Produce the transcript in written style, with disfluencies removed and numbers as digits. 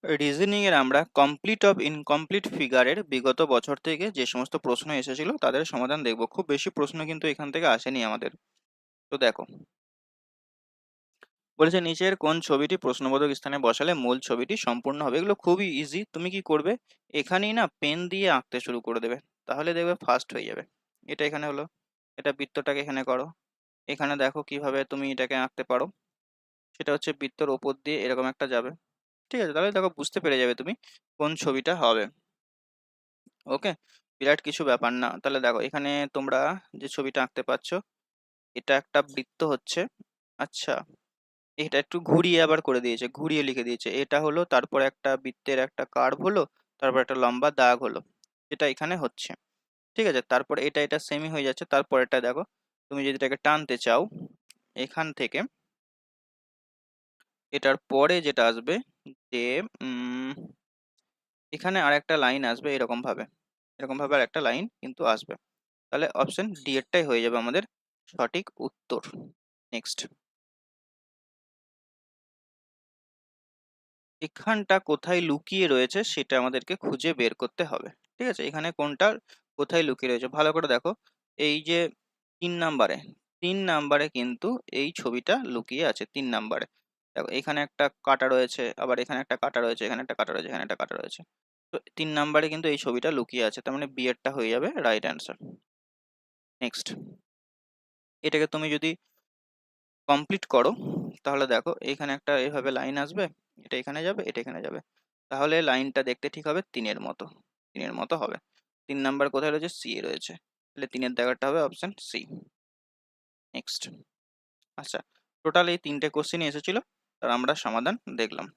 Reasoning এর আমরা complete of incomplete ফিগারের বিগত বছর থেকে যে সমস্ত প্রশ্ন এসেছিল তাদের সমাধান দেখব। খুব বেশি প্রশ্ন কিন্তু এখান থেকে আসেনি আমাদের। তো দেখো, বলেছে নিচের কোন ছবিটি প্রশ্নবোধক স্থানে বসালে মূল ছবিটি সম্পূর্ণ হবে। এগুলো খুবই ইজি। তুমি কি করবে, এখানেই না পেন দিয়ে আঁকতে শুরু করে দেবে, তাহলে দেখবে ফাস্ট হয়ে যাবে। এটা এখানে হলো, এটা বৃত্তটাকে এখানে করো। এখানে দেখো কিভাবে তুমি এটাকে আঁকতে পারো। সেটা হচ্ছে বৃত্তর ওপর দিয়ে এরকম একটা যাবে। ঠিক আছে, তাহলে দেখো বুঝতে পেরে যাবে তুমি কোন ছবিটা হবে। ওকে, বিরাট কিছু ব্যাপার না। তাহলে দেখো এখানে তোমরা যে ছবিটা আঁকতে পারছো, এটা একটা বৃত্ত হচ্ছে। আচ্ছা, এটা একটু ঘুরিয়ে আবার করে দিয়েছে, ঘুরিয়ে লিখে দিয়েছে। এটা হলো, তারপর একটা বৃত্তের একটা কার্ভ হলো, তারপর একটা লম্বা দাগ হলো, যেটা এখানে হচ্ছে। ঠিক আছে, তারপর এটা এটা সেমি হয়ে যাচ্ছে। তারপর এটা দেখো, তুমি যদি এটাকে টানতে চাও এখান থেকে, এটার পরে যেটা আসবে যে এখানে আর একটা লাইন আসবে এরকম ভাবে, এরকম ভাবে আর একটা লাইন কিন্তু আসবে। তাহলে অপশন ডি এরটাই হয়ে যাবে আমাদের সঠিক উত্তর। নেক্সট, এখানটা কোথায় লুকিয়ে রয়েছে সেটা আমাদেরকে খুঁজে বের করতে হবে। ঠিক আছে, এখানে কোনটা কোথায় লুকিয়ে রয়েছে ভালো করে দেখো। এই যে 3 নাম্বারে, 3 নাম্বারে কিন্তু এই ছবিটা লুকিয়ে আছে। 3 নাম্বারে দেখো, এখানে একটা কাটা রয়েছে, আবার এখানে একটা কাটা রয়েছে, এখানে একটা কাটা রয়েছে, এখানে একটা কাটা রয়েছে। তো 3 নাম্বারে কিন্তু এই ছবিটা লুকিয়ে আছে, তার মানে বি এরটা হয়ে যাবে রাইট অ্যান্সার। নেক্সট, এটাকে তুমি যদি কমপ্লিট করো তাহলে দেখো এখানে একটা এইভাবে লাইন আসবে, এটা এখানে যাবে, এটা এখানে যাবে। তাহলে লাইনটা দেখতে ঠিক হবে 3-এর মতো, 3-এর মতো হবে। 3 নাম্বার কোথায় রয়েছে, সি এ রয়েছে, তাহলে 3-এর জায়গাটা হবে অপশন সি। নেক্সট, আচ্ছা, টোটাল এই 3টে কোশ্চেন এসেছিল, আর আমরা সমাধান দেখলাম।